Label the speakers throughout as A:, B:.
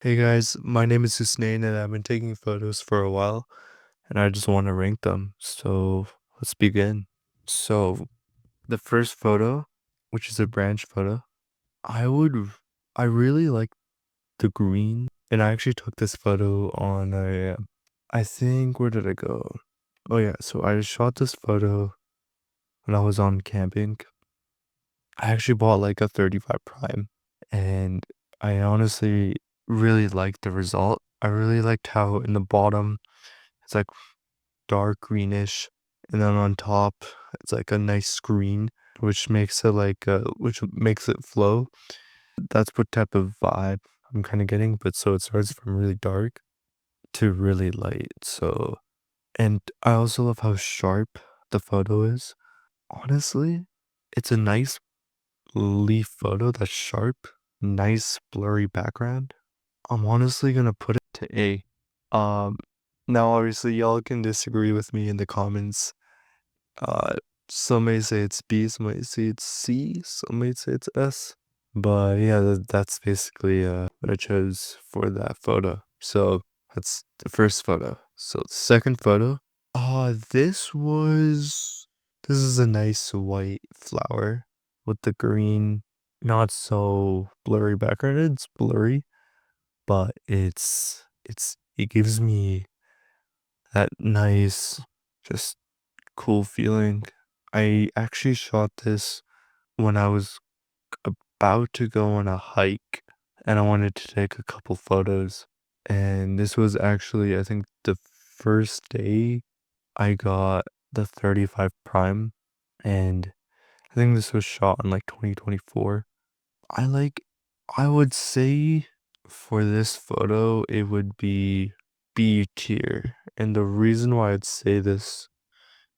A: Hey guys, my name is Hussein and I've been taking photos for a while and I just want to rank them. So let's begin. So the first photo, which is a branch photo, I would, I really like the green and I actually took this photo on I think, where did I go? Oh yeah, so I shot this photo when I was on camping. I actually bought like a 35 prime and I honestly really liked the result. I really liked how in the bottom it's like dark greenish and then on top it's like a nice screen which makes it flow. That's what type of vibe I'm kind of getting, but so it starts from really dark to really light. So and I also love how sharp the photo is. Honestly, it's a nice leaf photo that's sharp, nice blurry background. I'm honestly gonna put it to A. Um, Now obviously y'all can disagree with me in the comments. Uh, some may say it's B, some may say it's C, some may say it's S. But yeah, that's basically what I chose for that photo. So that's the first photo. So the second photo, this is a nice white flower with the green, not so blurry background. It's blurry, but it gives me that nice, just cool feeling. I actually shot this when I was about to go on a hike and I wanted to take a couple photos. And this was actually, I think, the first day I got the 35 prime. And I think this was shot in like 2024. I like, I would say for this photo, it would be B tier. And the reason why I'd say this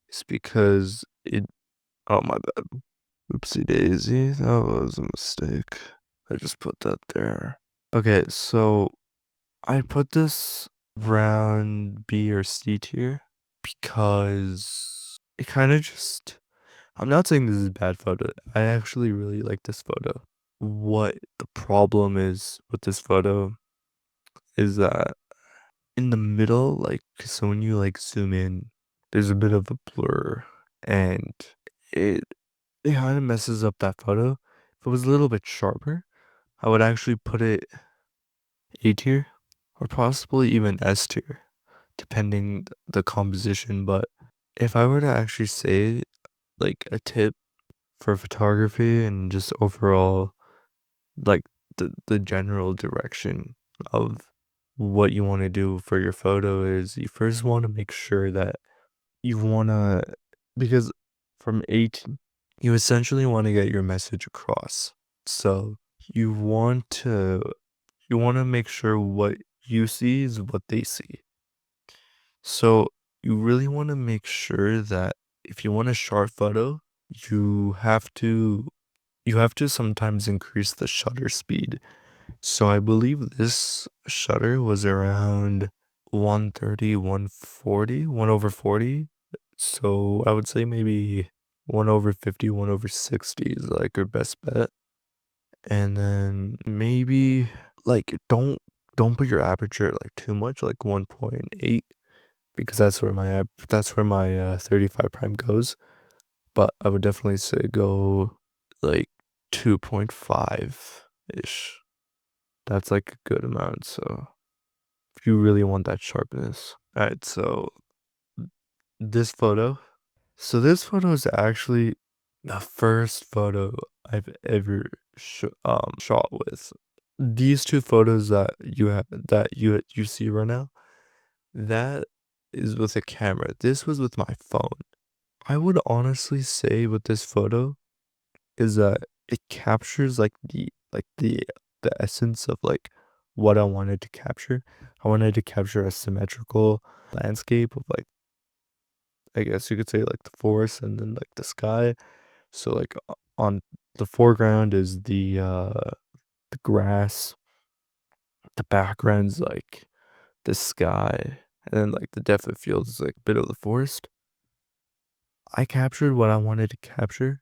A: is because oh my bad. Oopsie daisy. That was a mistake. I just put that there. Okay, so I put this around B or C tier because it kind of just. I'm not saying this is a bad photo. I actually really like this photo. What the problem is with this photo is that in the middle, like, so when you like zoom in, there's a bit of a blur and it it kind of messes up that photo. If it was a little bit sharper, I would actually put it A tier or possibly even S tier, depending the composition. But if I were to actually say like a tip for photography and just overall like the general direction of what you want to do for your photo is you first want to make sure that you want to because from 18 you essentially want to get your message across. So you want to you want to make sure what you see is what they see. So you really want to make sure that if you want a sharp photo, you have to you have to sometimes increase the shutter speed. So I believe this shutter was around 130, 140, 1 over 40. So I would say maybe 1 over 50, 1 over 60 is like your best bet. And then maybe like don't put your aperture at like too much, like 1.8, because that's where my 35 prime goes. But I would definitely say go like 2.5 ish. That's like a good amount. So if you really want that sharpness. All right, so this photo. So this photo is actually the first photo I've ever shot with. These two photos that you see right now, that is with a camera. This was with my phone. I would honestly say with this photo is that it captures like the essence of like what I wanted to capture. I wanted to capture a symmetrical landscape of like, I guess you could say, like the forest and then like the sky. So like on the foreground is the grass, the background's like the sky, and then like the depth of field is like a bit of the forest. I captured what I wanted to capture.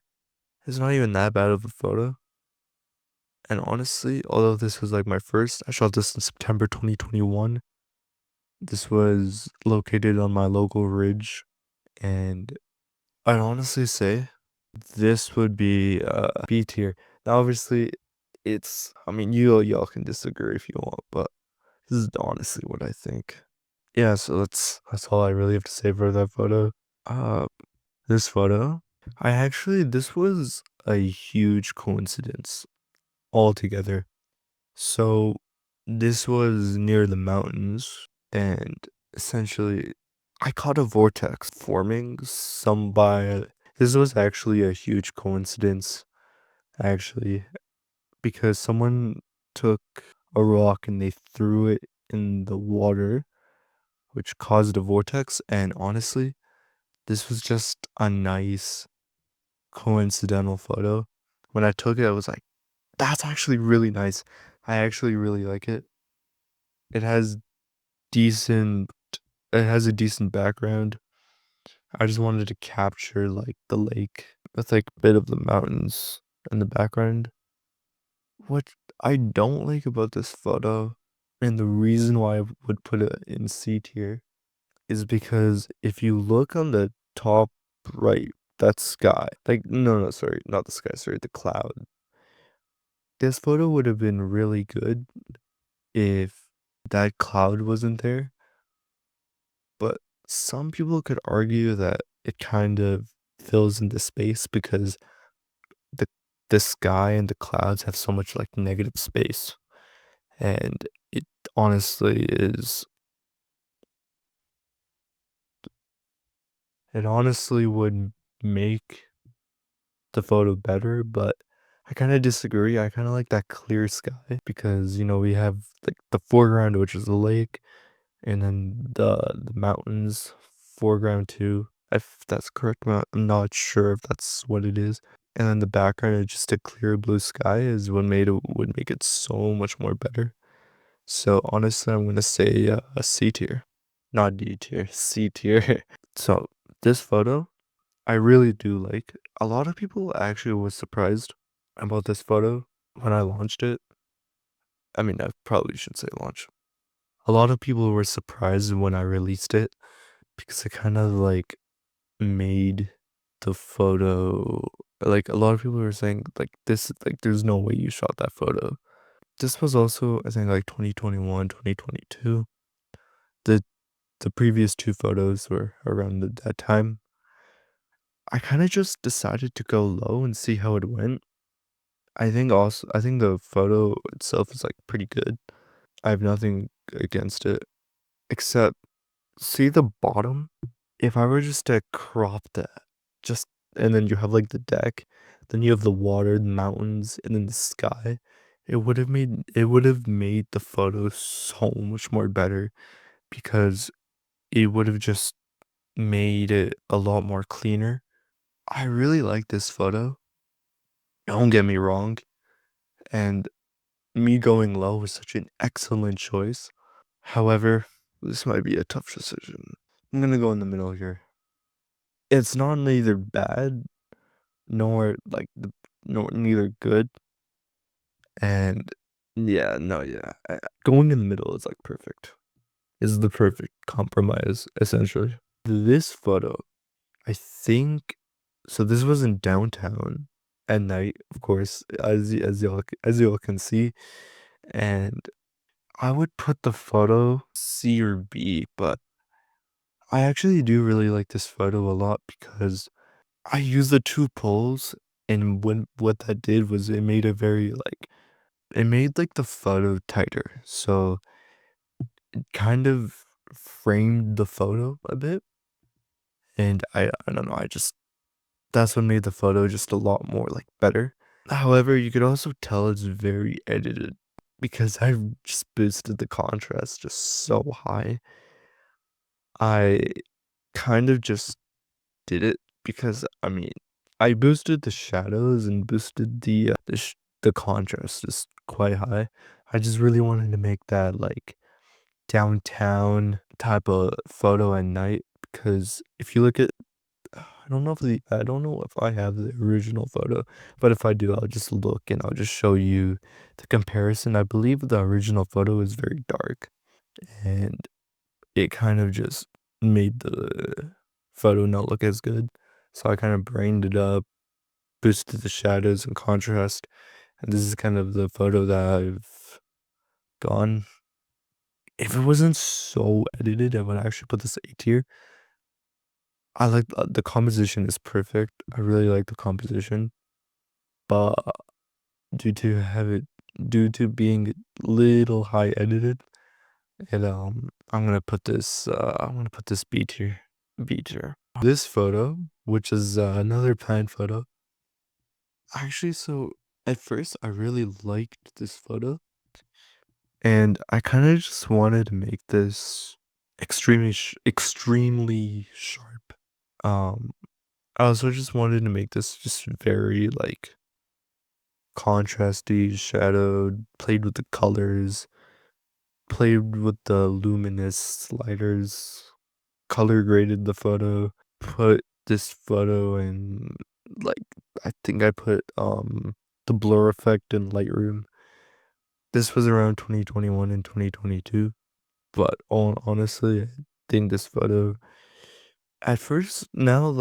A: It's not even that bad of a photo. And honestly, although this was like my first, I shot this in September 2021. This was located on my local ridge, and I'd honestly say this would be B tier. Now, obviously, I mean, y'all can disagree if you want, but this is honestly what I think. Yeah, so that's all I really have to say for that photo. Uh, this photo, this was a huge coincidence altogether. So this was near the mountains, and essentially I caught a vortex forming some by this was actually a huge coincidence, actually, because someone took a rock and they threw it in the water, which caused a vortex. And honestly, this was just a nice coincidental photo. When I took it, I was like, that's actually really nice. I actually really like it. It has decent it has a decent background. I just wanted to capture like the lake with like a bit of the mountains in the background. What I don't like about this photo, and the reason why I would put it in C tier, is because if you look on the top right, that sky. Like no, sorry, not the sky, sorry, the cloud. This photo would have been really good if that cloud wasn't there. But some people could argue that it kind of fills in the space because the the sky and the clouds have so much like negative space. And it honestly is it honestly would make the photo better, but I kind of disagree. I kind of like that clear sky because we have like the foreground, which is the lake, and then the mountains foreground too. If that's correct, I'm not sure if that's what it is. And then the background is just a clear blue sky is what made it would make it so much more better. So honestly, I'm gonna say a C tier, not D tier, C tier. So this photo, I really do like. A lot of people actually was surprised about this photo when I launched it. I mean, I probably should say launch. A lot of people were surprised when I released it because it kind of like made the photo like a lot of people were saying like this like there's no way you shot that photo. This was also I think like 2021, 2022. The the previous two photos were around that time. I kind of just decided to go low and see how it went. I think the photo itself is like pretty good. I have nothing against it except see the bottom? If I were just to crop that, just and then you have like the deck, then you have the water, the mountains, and then the sky, it would have made the photo so much more better because it would have just made it a lot more cleaner. I really like this photo. Don't get me wrong, and me going low was such an excellent choice. However, this might be a tough decision. I'm gonna go in the middle here. It's not neither bad nor like nor neither good. And yeah, no, yeah. Going in the middle is like perfect. Is the perfect compromise essentially. This photo, I think so this was in downtown at night, of course, as y'all can see. And I would put the photo C or B, but I actually do really like this photo a lot because I used the two poles, and when what that did was it made like the photo tighter. So it kind of framed the photo a bit. And I don't know, I just that's what made the photo just a lot more like better. However, you could also tell it's very edited because I just boosted the contrast just so high. I kind of just did it because I mean, I boosted the shadows and boosted the contrast just quite high. I just really wanted to make that like downtown type of photo at night because if you look at I don't know if I have the original photo, but if I do, I'll just look and I'll just show you the comparison. I believe the original photo is very dark, and it kind of just made the photo not look as good. So I kind of brightened it up, boosted the shadows and contrast, and this is kind of the photo that I've gone. If it wasn't so edited, I would actually put this A tier. I like the composition is perfect. I really like the composition, but due to have it due to being little high edited, and I'm gonna put this B tier. B tier. This photo, which is another plant photo. Actually, so at first I really liked this photo, and I kind of just wanted to make this extremely sharp. Um, I also just wanted to make this just very like contrasty, shadowed, played with the colors, played with the luminous sliders, color graded the photo, put this photo in like I think I put the blur effect in Lightroom. This was around 2021 and 2022, but honestly, I think this photo at first now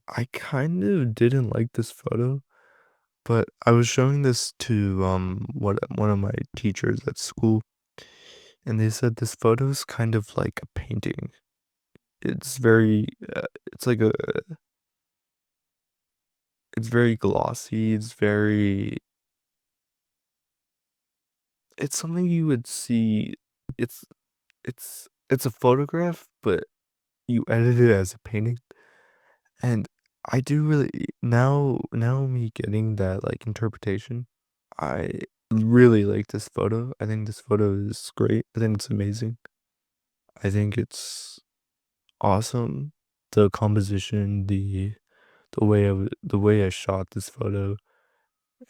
A: I kind of didn't like this photo, but I was showing this to one of my teachers at school, and they said this photo is kind of like a painting. It's very it's like a it's very glossy. It's something you would see. It's it's a photograph, but you edit it as a painting. And I do really now me getting that like interpretation, I really like this photo. I think this photo is great. I think it's amazing. I think it's awesome. The composition, the way I shot this photo,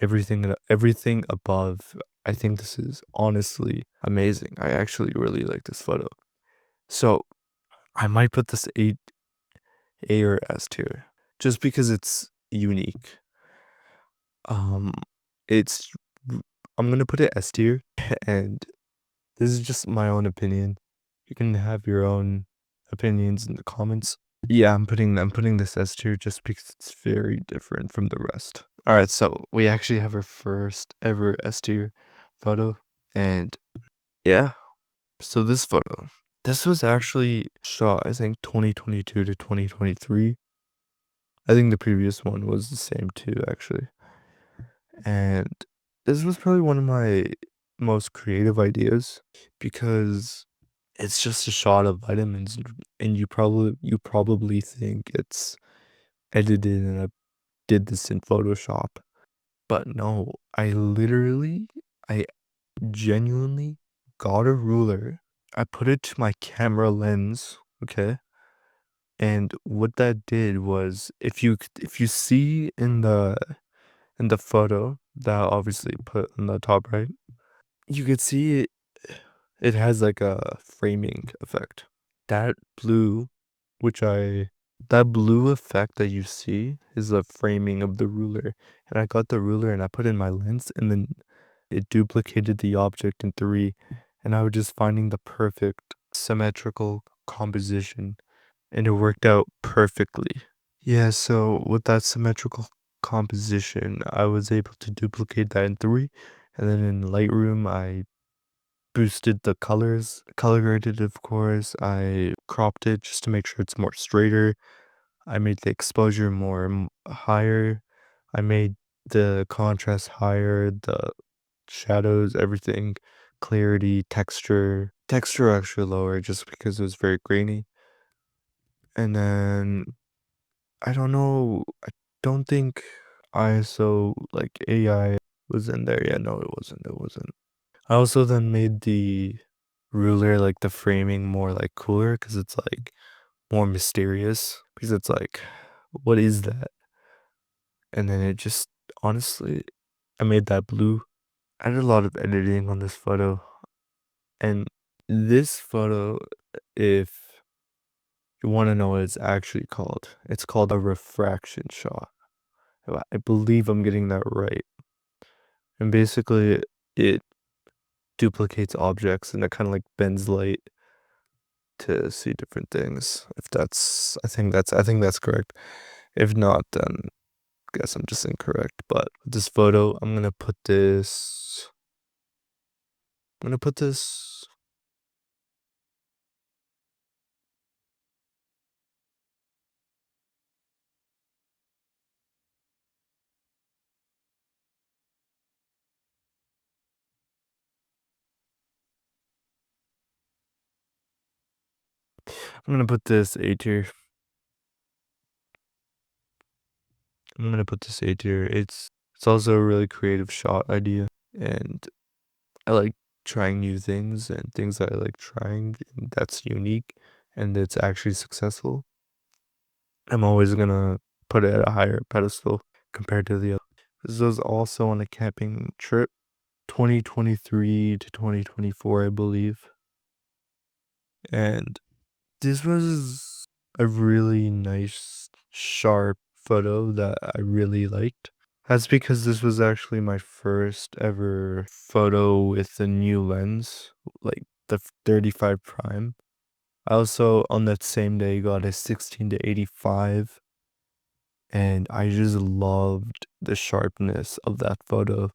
A: everything above. I think this is honestly amazing. I actually really like this photo. So I might put this A or S tier just because it's unique. Um, it's I'm gonna put it S tier, and this is just my own opinion. You can have your own opinions in the comments. Yeah, I'm putting this S tier just because it's very different from the rest. All right, so we actually have our first ever S tier photo, and yeah, so this photo, this was actually shot I think 2022 to 2023. I think the previous one was the same too, actually. And this was probably one of my most creative ideas because it's just a shot of vitamins and you probably think it's edited and I did this in Photoshop. But no, I genuinely got a ruler. I put it to my camera lens, okay? And what that did was if you see in the photo that I obviously put on the top right, you could see it has like a framing effect. That blue, which I that blue effect that you see is the framing of the ruler. And I got the ruler and I put in my lens and then it duplicated the object in 3 and I was just finding the perfect symmetrical composition and it worked out perfectly. Yeah, so with that symmetrical composition, I was able to duplicate that in 3, and then in Lightroom, I boosted the colors, color graded, of course. I cropped it just to make sure it's more straighter. I made the exposure more higher. I made the contrast higher, the shadows, everything, clarity, texture actually lower just because it was very grainy. And then I don't know. I don't think ISO like AI was in there. Yeah, no, it wasn't. It wasn't. I also then made the ruler like the framing more like cooler because it's like more mysterious because it's like what is that? And then it just honestly I made that blue. I did a lot of editing on this photo and this photo if You wanna know what it's actually called? It's called a refraction shot. I believe I'm getting that right. And basically, it duplicates objects and it kinda, like, bends light to see different things. If that's I think that's correct. If not, then guess I'm just incorrect. But with this photo, I'm gonna put this I'm gonna put this A tier. I'm gonna put this A tier. It's also a really creative shot idea, and I like trying new things and things that I like trying and that's unique and it's actually successful. I'm always gonna put it at a higher pedestal compared to the other. This was also on a camping trip, 2023 to 2024, I believe. And this was a really nice, sharp photo that I really liked. That's because this was actually my first ever photo with the new lens, like the 35 prime. I also on that same day got a 16 to 85 and I just loved the sharpness of that photo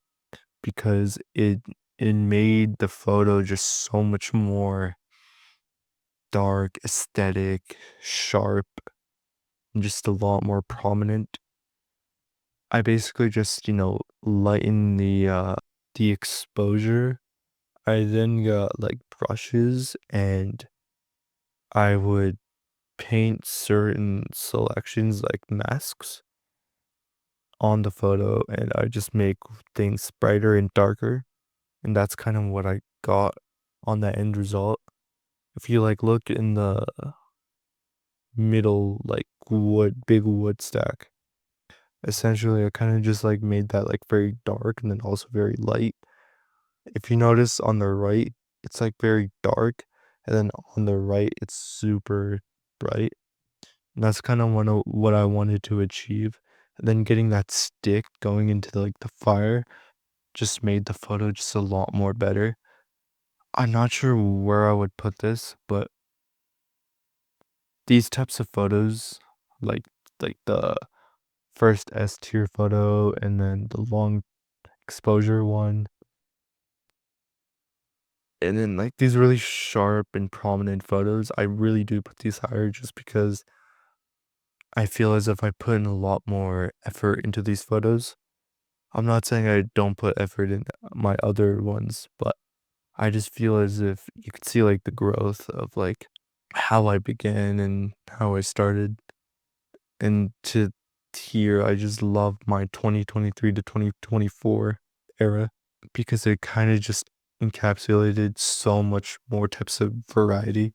A: because it made the photo just so much more dark, aesthetic, sharp, and just a lot more prominent. I basically just, lighten the exposure. I then got like brushes and I would paint certain selections like masks on the photo and I just make things brighter and darker. And that's kind of what I got on the end result. If you like look in the middle like big wood stack, essentially I kind of just like made that like very dark and then also very light. If you notice on the right, it's like very dark, and then on the right, it's super bright. And that's kind of what I wanted to achieve. And then getting that stick going into like the fire just made the photo just a lot more better. I'm not sure where I would put this, but these types of photos, like the first S tier photo and then the long exposure one, and then like these really sharp and prominent photos, I really do put these higher just because I feel as if I put in a lot more effort into these photos. I'm not saying I don't put effort in my other ones, but I just feel as if you could see like the growth of like how I began and how I started. And to here, I just love my 2023 to 2024 era because it kind of just encapsulated so much more types of variety.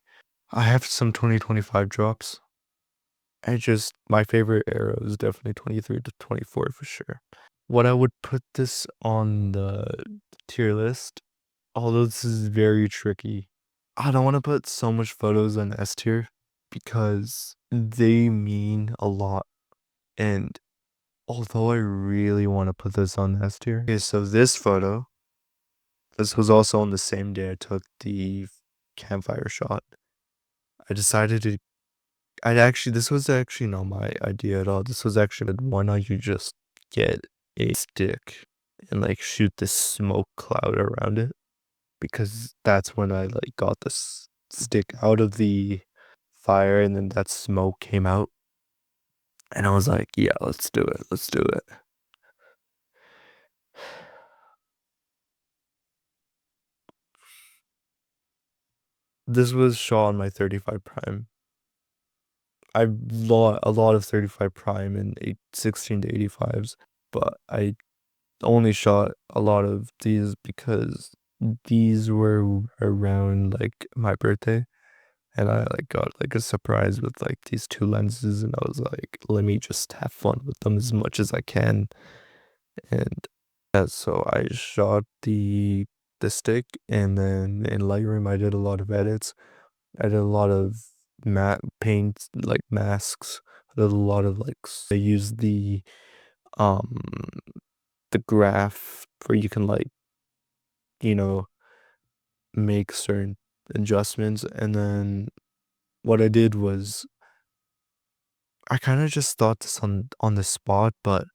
A: I have some 2025 drops. My favorite era is definitely 23 to 24 for sure. What I would put this on the tier list, although this is very tricky, I don't want to put so much photos on S tier because they mean a lot. And although I really want to put this on S tier, okay, so this was also on the same day I took the campfire shot. I decided to this was actually not my idea at all. This was actually, why not you just get a stick and like shoot this smoke cloud around it? Because that's when I like got this stick out of the fire and then that smoke came out. And I was like, yeah, let's do it. Let's do it. This was shot on my 35 prime. I bought a lot of 35 prime and 16 to 85s, but I only shot a lot of these because these were around like my birthday and I like got like a surprise with like these two lenses and I was like, let me just have fun with them as much as I can. And yeah, so I shot the stick and then in Lightroom I did a lot of edits. I did a lot of paint like masks. There's a lot of like they use um the graph where you can like, you know, make certain adjustments. And then what I did was I kind of just thought this on the spot, but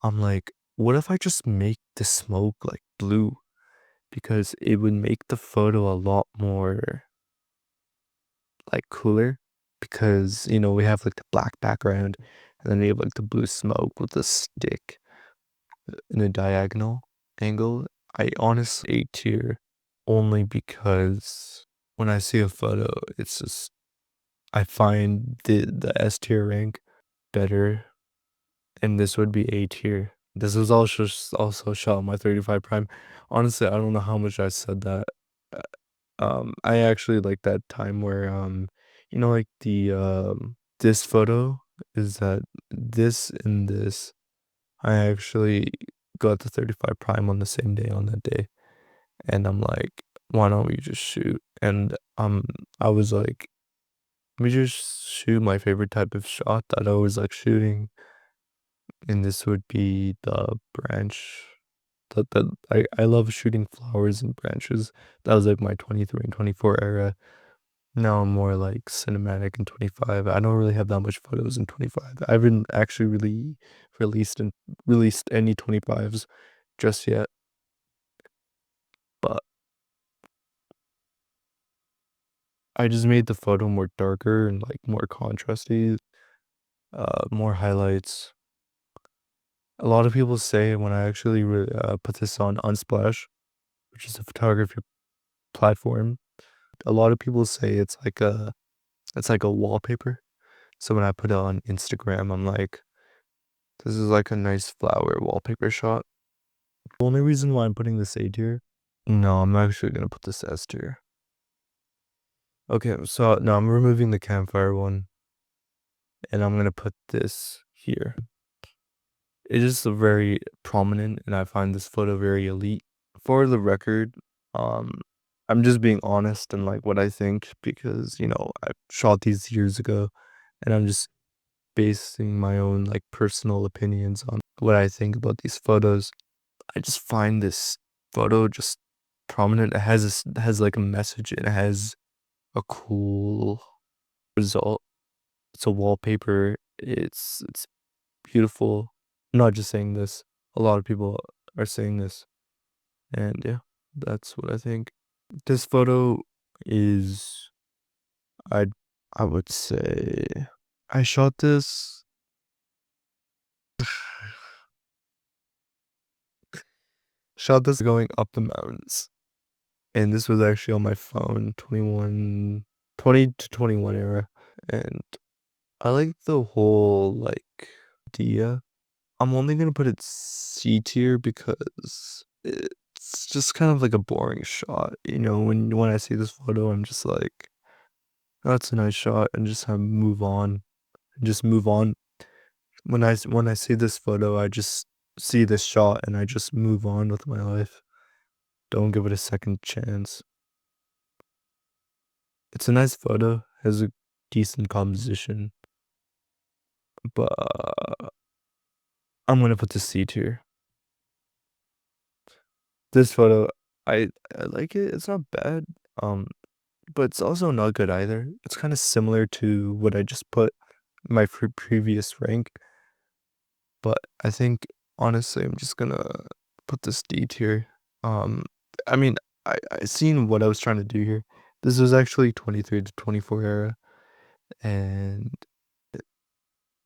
A: I'm like, what if I just make the smoke like blue? Because it would make the photo a lot more like cooler. Because, you know, we have like the black background and then we have like the blue smoke with the stick in a diagonal angle. I honestly A tier only because when I see a photo, it's just I find the S tier rank better, and this would be A tier. This was also shot on my 35 prime. Honestly, I don't know how much I said that. Uh, I actually like that time where you know, like the this photo is that this and this. I actually got the 35 prime on the same day on that day, and I'm like, why don't we just shoot? And I was like, let me just shoot my favorite type of shot that I always like shooting, and this would be the branch. That I love shooting flowers and branches. That was like my 23 and 24 era. Now I'm more like cinematic in 25. I don't really have that much photos in 25. I haven't actually really released and released any 25s just yet, but I just made the photo more darker and like more contrasty, more highlights. A lot of people say when I actually put this on Unsplash, which is a photography platform, a lot of people say it's like a wallpaper. So when I put it on Instagram, I'm like, this is like a nice flower wallpaper shot. The only reason why I'm putting this A tier, no, I'm actually gonna put this S tier. Okay, so no, I'm removing the campfire one, and I'm gonna put this here. It is a very prominent, and I find this photo very elite. For the record, um, I'm just being honest and like what I think because, you know, I shot these years ago, and I'm just basing my own like personal opinions on what I think about these photos. I just find this photo just prominent. It has like a message. It has a cool result. It's a wallpaper. It's beautiful. I'm not just saying this. A lot of people are saying this. And yeah, that's what I think. This photo is I I would say I shot this going up the mountains. And this was actually on my phone, 20 to 21 era. And I like the whole like idea. I'm only gonna put it C tier because it's just kind of like a boring shot. You know, when I see this photo, I'm just like, oh, that's a nice shot, and just have move on. Just move on. When I see this photo, I just see this shot and I just move on with my life. Don't give it a second chance. It's a nice photo, has a decent composition, but I'm gonna put the C tier. This photo, I like it. It's not bad. Um, but it's also not good either. It's kind of similar to what I just put in my previous rank, but I think honestly, I'm just gonna put this D tier. Um, I mean, I seen what I was trying to do here. This was actually 23 to 24 era, and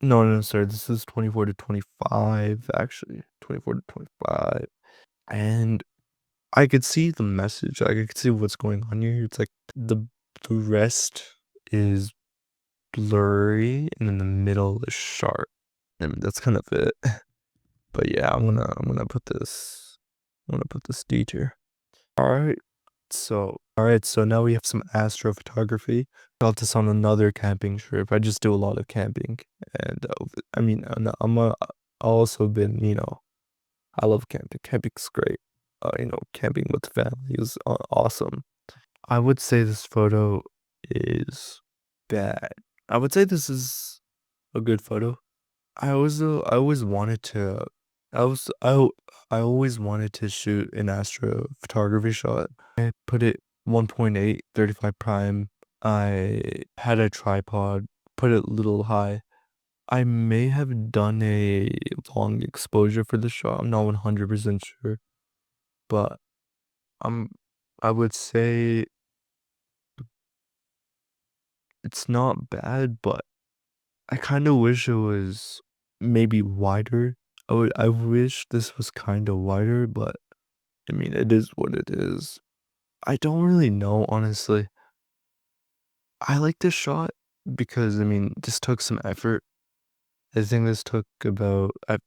A: no, sorry, this is 24 to 25, actually, 24 to 25, and I could see the message. Like, I could see what's going on here. It's like the rest is blurry, and in the middle is sharp. And that's kind of it. But yeah, I'm gonna put this. I'm gonna put this D tier. All right. So now we have some astrophotography. Got this on another camping trip. I just do a lot of camping, and I mean, also been, you know, I love camping. Camping's great. You know, camping with the family is awesome. I would say this photo is bad. I would say this is a good photo. I always wanted to I was I always wanted to shoot an astro photography shot. I put it 1.8 35 prime. I had a tripod, put it a little high. I may have done a long exposure for the shot. I'm not 100% sure, but I'm I would say it's not bad, but I kind of wish it was maybe wider. I wish this was kind of wider, but I mean, it is what it is. I don't really know, honestly. I like this shot because I mean, this took some effort. I think this took about I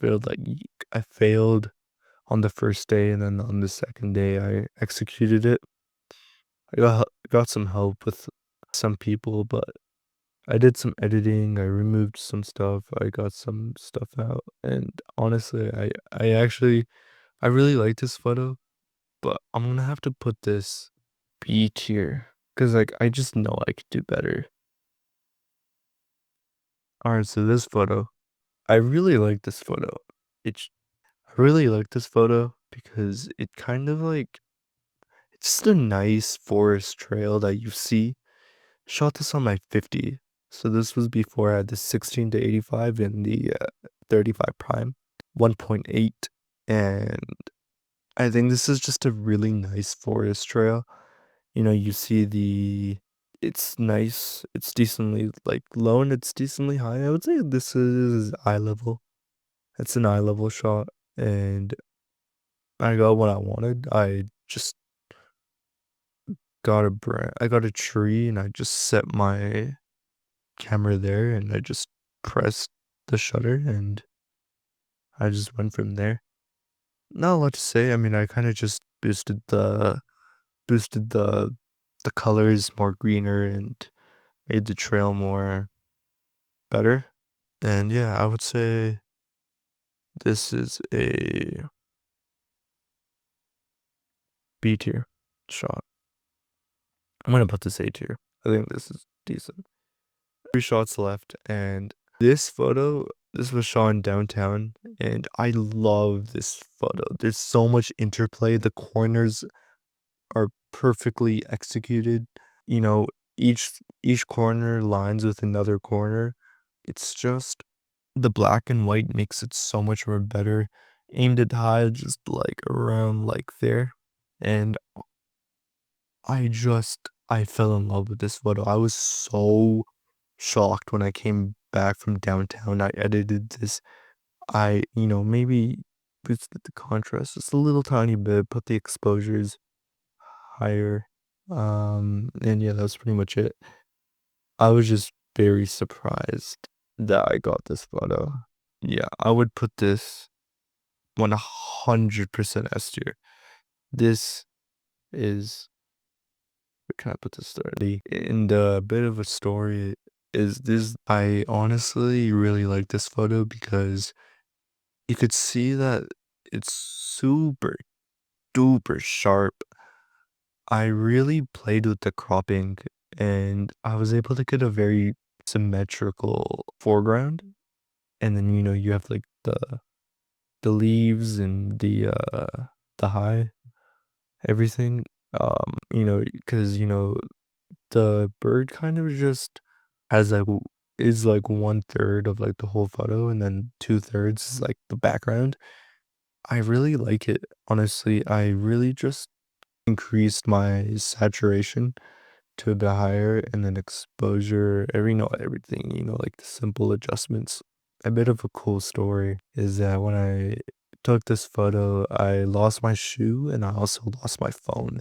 A: failed on the first day, and then on the second day I executed it. I got some help with some people, but I did some editing, I removed some stuff, I got some stuff out, and honestly, I really like this photo, but I'm gonna have to put this B tier because like I just know I could do better. All right, so this photo, I really like this photo. It's I really like this photo because it kind of like it's just a nice forest trail that you see. Shot this on my 50. So this was before I had the 16 to 85 and the 35 prime, 1.8. And I think this is just a really nice forest trail. You know, you see it's nice. It's decently like low and it's decently high. I would say this is eye level. It's an eye level shot. And I got what I wanted. I just I got a tree and I just set my camera there and I just pressed the shutter and I just went from there. Not a lot to say. I mean, I kind of just boosted the colors more greener and made the trail more better. And yeah, I would say this is a B tier shot. I'm gonna put this A tier. I think this is decent. 3 shots left, and this was shot in downtown, and I love this photo. There's so much interplay. The corners are perfectly executed. You know, each corner lines with another corner. It's just the black and white makes it so much more better. Aimed it high, just like around like there. And I fell in love with this photo. I was so shocked when I came back from downtown. I edited this. Maybe boosted the contrast just a little tiny bit, put the exposures higher. And yeah, that was pretty much it. I was just very surprised that I got this photo. Yeah, I would put this 100% S tier. This is where can I put this story? And a bit of a story is this I honestly really like this photo because you could see that it's super duper sharp. I really played with the cropping and I was able to get a very symmetrical foreground. And then you have like the leaves and the high everything. Because the bird kind of just has like is like 1/3 of like the whole photo, and then 2/3 is like the background. I really like it, honestly. I really just increased my saturation to a bit higher and then exposure, everything, like the simple adjustments. A bit of a cool story is that when I took this photo, I lost my shoe and I also lost my phone.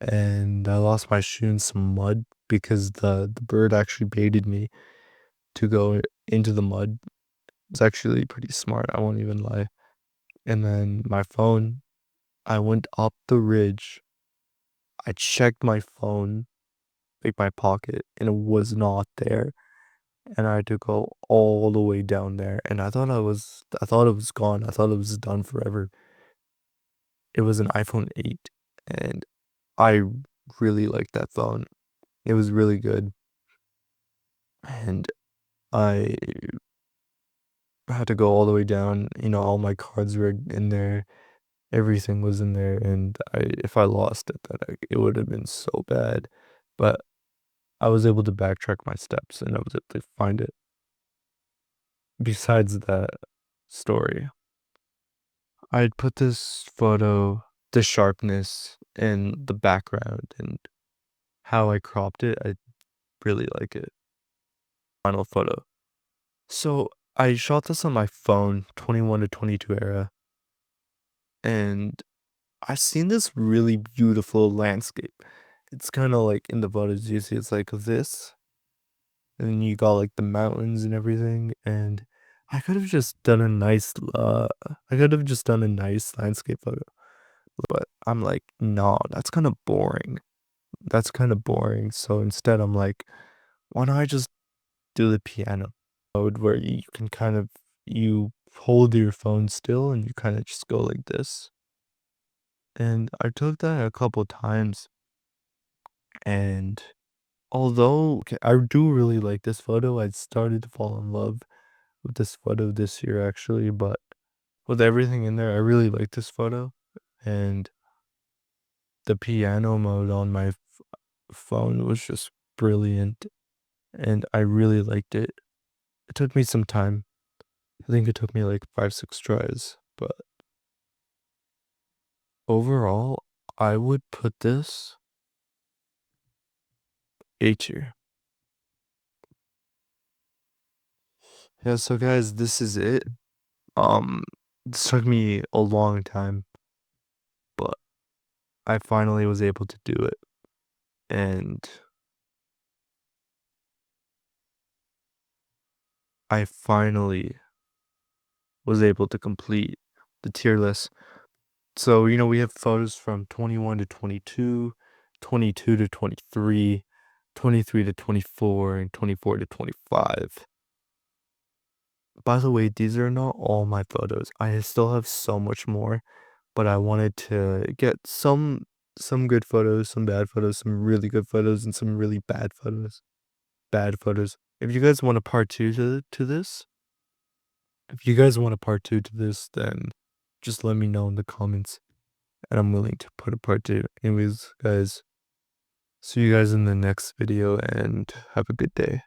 A: And I lost my shoe in some mud because the bird actually baited me to go into the mud. It's actually pretty smart, I won't even lie. And then my phone, I went up the ridge. I checked my phone, like my pocket, and it was not there. And I had to go all the way down there. And I thought it was gone. I thought it was done forever. It was an iPhone 8, and I really liked that phone. It was really good. and I had to go all the way down. All my cards were in there, everything was in there, and if I lost it, it would have been so bad. But I was able to backtrack my steps, and I was able to find it. Besides that story, I'd put this photo, the sharpness and the background and how I cropped it, I really like it. Final photo. So I shot this on my phone, 21 to 22 era, and I seen this really beautiful landscape. It's kind of like in the photos you see, it's like this, and then you got like the mountains and everything, and I could have just done a nice, I could have just done a nice landscape photo, but I'm like, no, that's kind of boring. That's kind of boring. So instead, I'm like, why don't I just do the piano mode where you can you hold your phone still and you kind of just go like this. And I took that a couple times, and although I do really like this photo, I started to fall in love with this photo this year actually, but with everything in there, I really like this photo, and the piano mode on my phone was just brilliant, and I really liked it. It took me some time. I think it took me like 5, 6 tries, but overall, I would put this A tier. Yeah, so guys, this is it. Um, this took me a long time, but I finally was able to do it. And I finally was able to complete the tier list. So, we have photos from 21 to 22, 22 to 23, 23 to 24, and 24 to 25. By the way, these are not all my photos. I still have so much more, but I wanted to get some good photos, some bad photos, some really good photos, and some really bad photos. Bad photos. If you guys want a part two to this, if you guys want a part two to this, then just let me know in the comments, and I'm willing to put a part two. Anyways, guys, see you guys in the next video, and have a good day.